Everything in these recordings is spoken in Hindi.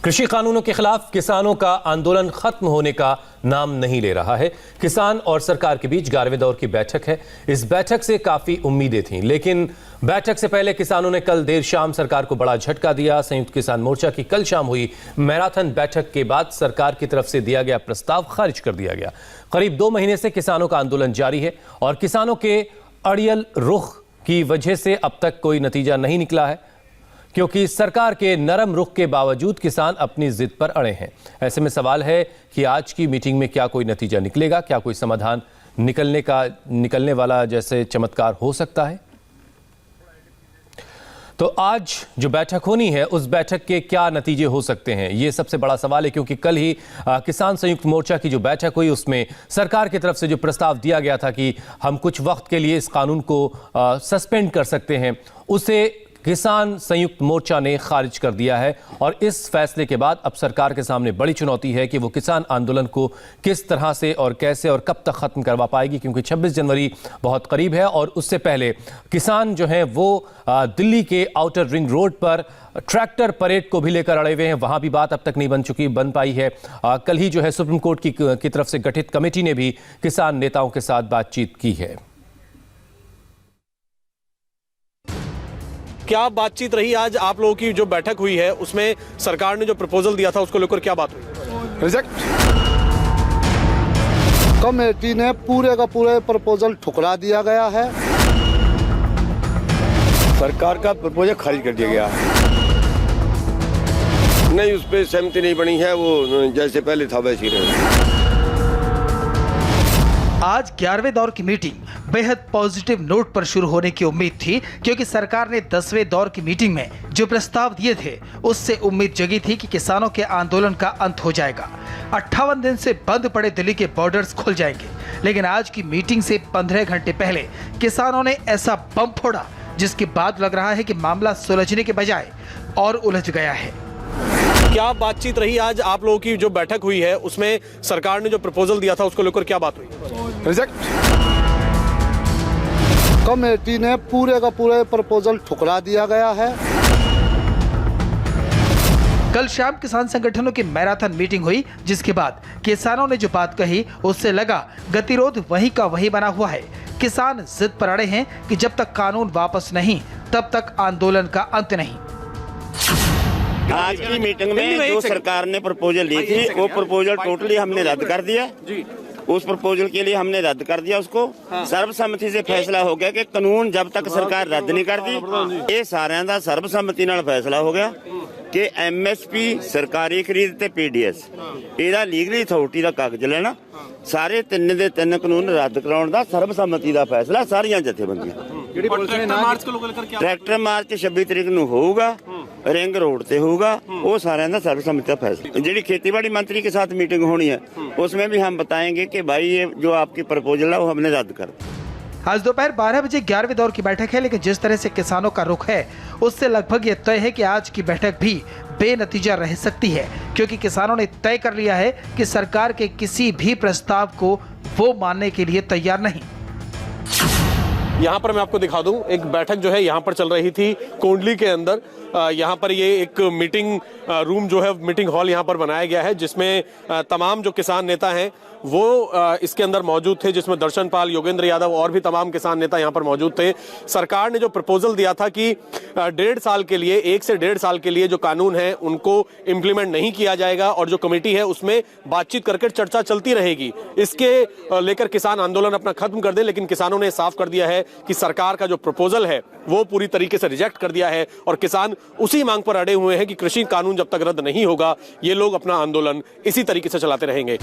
कृषि कानूनों के खिलाफ किसानों का आंदोलन खत्म होने का नाम नहीं ले रहा है। किसान और सरकार के बीच 11वें दौर की बैठक है। इस बैठक से काफी उम्मीदें थीं, लेकिन बैठक से पहले किसानों ने कल देर शाम सरकार को बड़ा झटका दिया। संयुक्त किसान मोर्चा की कल शाम हुई मैराथन बैठक के बाद सरकार की तरफ से दिया गया प्रस्ताव खारिज कर दिया गया। करीब 2 महीने से किसानों का आंदोलन जारी है और किसानों के अड़ियल रुख की वजह से अब तक कोई नतीजा नहीं निकला है, क्योंकि सरकार के नरम रुख के बावजूद किसान अपनी जिद पर अड़े हैं। ऐसे में सवाल है कि आज की मीटिंग में क्या कोई नतीजा निकलेगा, क्या कोई समाधान निकलने वाला जैसे चमत्कार हो सकता है। तो आज जो बैठक होनी है उस बैठक के क्या नतीजे हो सकते हैं, ये सबसे बड़ा सवाल है, क्योंकि कल ही किसान संयुक्त मोर्चा की जो बैठक हुई उसमें सरकार की तरफ से जो प्रस्ताव दिया गया था कि हम कुछ वक्त के लिए इस कानून को सस्पेंड कर सकते हैं, उसे किसान संयुक्त मोर्चा ने खारिज कर दिया है। और इस फैसले के बाद अब सरकार के सामने बड़ी चुनौती है कि वो किसान आंदोलन को किस तरह से और कैसे और कब तक खत्म करवा पाएगी, क्योंकि 26 जनवरी बहुत करीब है और उससे पहले किसान जो हैं वो दिल्ली के आउटर रिंग रोड पर ट्रैक्टर परेड को भी लेकर अड़े हुए हैं। वहां भी बात अब तक नहीं बन पाई है। कल ही जो है सुप्रीम कोर्ट की तरफ से गठित कमेटी ने भी किसान नेताओं के साथ बातचीत की है। क्या बातचीत रही आज आप लोगों की जो बैठक हुई है उसमें सरकार ने जो प्रपोजल दिया था उसको लेकर क्या बात हुई? रिजेक्ट। कमेटी ने पूरे का पूरे प्रपोजल ठुकरा दिया गया है। सरकार का प्रपोजल खारिज कर दिया गया है। नहीं, उस पर सहमति नहीं बनी है, वो जैसे पहले था वैसे ही रहे। आज 11वें दौर की मीटिंग बेहद पॉजिटिव नोट पर शुरू होने की उम्मीद थी, क्योंकि सरकार ने 10वें दौर की मीटिंग में जो प्रस्ताव दिए थे उससे उम्मीद जगी थी कि किसानों के आंदोलन का अंत हो जाएगा। 58 दिन से बंद पड़े दिल्ली के बॉर्डर्स खुल जाएंगे, लेकिन आज की मीटिंग से 15 घंटे पहले किसानों ने ऐसा बम फोड़ा जिसके बाद लग रहा है कि मामला सुलझने के बजाय और उलझ गया है। क्या बातचीत रही आज आप लोगों की जो बैठक हुई है उसमें सरकार ने जो प्रपोजल दिया था उसको लेकर क्या बात हुई? रिजेक्ट। कमेटी ने पूरे का पूरे प्रपोजल ठुकरा दिया गया है। कल शाम किसान संगठनों की मैराथन मीटिंग हुई, जिसके बाद किसानों ने जो बात कही उससे लगा गतिरोध वहीं का वहीं बना हुआ है। किसान जिद पर अड़े हैं कि जब तक कानून वापस नहीं तब तक आंदोलन का अंत नहीं। आज की मीटिंग में जो सरकार ने प्रपोजल दी थी वो प्रपोजल टोटली हमने रद्द कर दिया। उस प्रपोजल के लिए हमने रद्द कर दिया उसको। सर्वसम्मति से फैसला हो गया कि कानून जब तक सरकार रद्द नहीं कर दी, ये सारिਆਂ ਦਾ ਸਰਬਸੰਮਤੀ ਨਾਲ फैसला हो गया कि MSP सरकारी खरीद ते PDS ਇਹਦਾ ਲੀਗਲੀ ਅਥਾਰਟੀ ਦਾ ਕਾਗਜ਼ ਲੈਣਾ, ਸਾਰੇ ਤਿੰਨ ਦੇ ਤਿੰਨ ਕਾਨੂੰਨ ਰੱਦ ਕਰਾਉਣ ਦਾ ਸਰਬਸੰਮਤੀ ਦਾ ਫੈਸਲਾ ਸਾਰੀਆਂ ਜਥੇਬੰਦੀਆਂ। ट्रैक्टर मार्च 26 तरीक ਨੂੰ ਹੋਊਗਾ, रिंग रोड से होगा, वो सारे का सर्वसम्मति का फैसला। जी खेतीबाड़ी मंत्री के साथ मीटिंग होनी है, उसमें भी हम बताएंगे कि भाई ये जो आपकी प्रपोजल है वो हमने रद्द कर। आज दोपहर 12 बजे 11वें दौर की बैठक है, लेकिन जिस तरह से किसानों का रुख है उससे लगभग ये तय है कि आज की बैठक भी बेनतीजा रह सकती है, क्योंकि किसानों ने तय कर लिया है कि सरकार के किसी भी प्रस्ताव को वो मानने के लिए तैयार नहीं। यहाँ पर मैं आपको दिखा दूं, एक बैठक जो है यहाँ पर चल रही थी कोंडली के अंदर। यहाँ पर ये एक मीटिंग रूम जो है, मीटिंग हॉल यहाँ पर बनाया गया है, जिसमें तमाम जो किसान नेता हैं वो इसके अंदर मौजूद थे, जिसमें दर्शन पाल, योगेंद्र यादव और भी तमाम किसान नेता यहाँ पर मौजूद थे। सरकार ने जो प्रपोजल दिया था कि 1.5 साल के लिए, 1 से 1.5 साल के लिए जो कानून है उनको इम्प्लीमेंट नहीं किया जाएगा और जो कमेटी है उसमें बातचीत करके चर्चा चलती रहेगी। इसके लेकर किसान आंदोलन अपना खत्म कर दे, लेकिन किसानों ने साफ कर दिया है कि सरकार का जो प्रपोजल है वो पूरी तरीके से रिजेक्ट कर दिया है और किसान उसी मांग पर अड़े हुए हैं कि कृषि कानून जब तक रद्द नहीं होगा ये लोग अपना आंदोलन इसी तरीके से चलाते रहेंगे।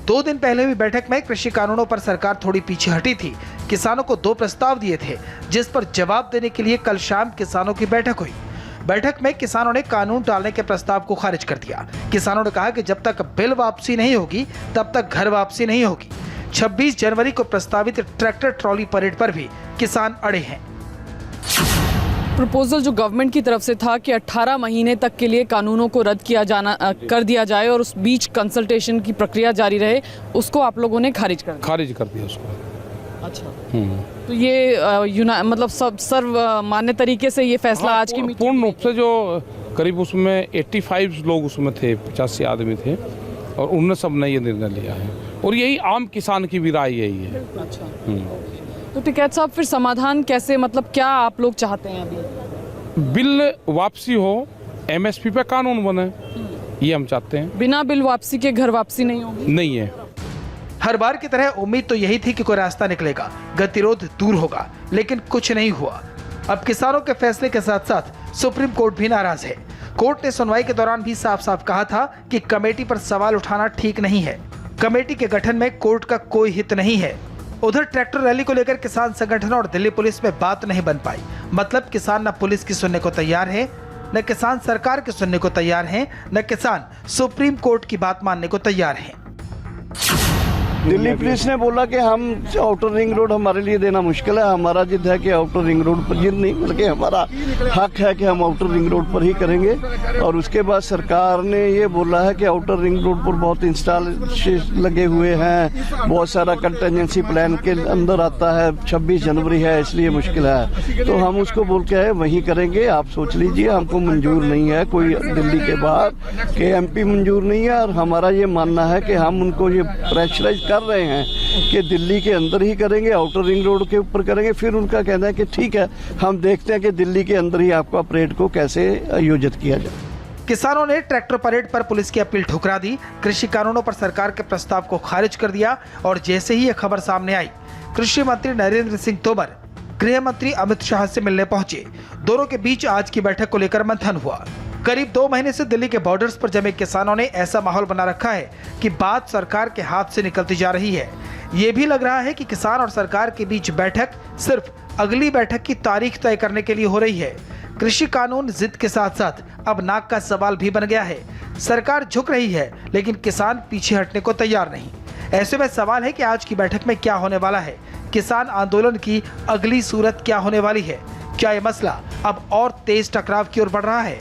2 दिन पहले हुई बैठक में कृषि कानूनों पर सरकार थोड़ी पीछे हटी थी। किसानों को 2 प्रस्ताव दिए थे, जिस पर जवाब देने के लिए कल शाम किसानों की बैठक हुई। बैठक में किसानों ने कानून टालने के प्रस्ताव को खारिज कर दिया। किसानों ने कहा कि जब तक बिल वापसी नहीं होगी तब तक घर वापसी नहीं होगी। 26 जनवरी को प्रस्तावित ट्रैक्टर ट्रॉली परेड पर भी किसान अड़े हैं। प्रपोजल जो गवर्नमेंट की तरफ से था कि 18 महीने तक के लिए कानूनों को रद्द कर दिया जाए और उस बीच कंसल्टेशन की प्रक्रिया जारी रहे, उसको आप लोगों ने खारिज कर दिया उसको। अच्छा, तो ये मतलब सब सर्व मान्य तरीके से ये फैसला आज की पूर्ण रूप से जो करीब उसमें 85 लोग उसमें थे, 85 आदमी थे, और उन्होंने सब ने ये निर्णय लिया है और यही आम किसान की भी राय यही है। तो टिकैत साहब फिर समाधान कैसे, मतलब क्या आप लोग चाहते हैं अभी? बिल वापसी हो, MSP पे कानून बने, ये हम चाहते हैं। बिना बिल वापसी के घर वापसी नहीं होगी? नहीं है। हर बार की तरह उम्मीद तो यही थी कि कोई रास्ता निकलेगा, गतिरोध दूर होगा, लेकिन कुछ नहीं हुआ। अब किसानों के फैसले के साथ साथ सुप्रीम कोर्ट भी नाराज है। कोर्ट ने सुनवाई के दौरान भी साफ साफ कहा था कि कमेटी पर सवाल उठाना ठीक नहीं है। कमेटी के गठन में कोर्ट का कोई हित नहीं है। उधर ट्रैक्टर रैली को लेकर किसान संगठन और दिल्ली पुलिस में बात नहीं बन पाई। मतलब किसान न पुलिस की सुनने को तैयार है, न किसान सरकार की सुनने को तैयार हैं, न किसान सुप्रीम कोर्ट की बात मानने को तैयार हैं। दिल्ली पुलिस ने बोला कि हम आउटर रिंग रोड हमारे लिए देना मुश्किल है। हमारा जिद है कि आउटर रिंग रोड पर, जिद नहीं बल्कि हमारा हक है कि हम आउटर रिंग रोड पर ही करेंगे। और उसके बाद सरकार ने ये बोला है कि आउटर रिंग रोड पर बहुत इंस्टॉलेशन लगे हुए हैं, बहुत सारा कंटिजेंसी प्लान के अंदर आता है, 26 जनवरी है इसलिए मुश्किल है। तो हम उसको बोल के आए वहीं करेंगे, आप सोच लीजिए, हमको मंजूर नहीं है कोई दिल्ली के बाहर के MP मंजूर नहीं है। और हमारा ये मानना है कि हम उनको ये प्रेशराइज कर रहे हैं कि दिल्ली के अंदर ही करेंगे, आउटर रिंग रोड के ऊपर करेंगे। फिर उनका कहना है कि ठीक है, हम देखते हैं कि दिल्ली के अंदर ही आपका परेड को कैसे आयोजित किया जाए। किसानों ने ट्रैक्टर परेड पर पुलिस की अपील ठुकरा दी, कृषि कानूनों पर सरकार के प्रस्ताव को खारिज कर दिया। और जैसे ही यह खबर सामने आई, कृषि मंत्री नरेंद्र सिंह तोमर गृह मंत्री अमित शाह से मिलने पहुंचे। दोनों के बीच आज की बैठक को लेकर मंथन हुआ। करीब 2 महीने से दिल्ली के बॉर्डर्स पर जमे किसानों ने ऐसा माहौल बना रखा है कि बात सरकार के हाथ से निकलती जा रही है। ये भी लग रहा है कि किसान और सरकार के बीच बैठक सिर्फ अगली बैठक की तारीख तय करने के लिए हो रही है। कृषि कानून जिद के साथ साथ अब नाक का सवाल भी बन गया है। सरकार झुक रही है, लेकिन किसान पीछे हटने को तैयार नहीं। ऐसे में सवाल है कि आज की बैठक में क्या होने वाला है, किसान आंदोलन की अगली सूरत क्या होने वाली है। क्या यह मसला अब और तेज टकराव की ओर बढ़ रहा है?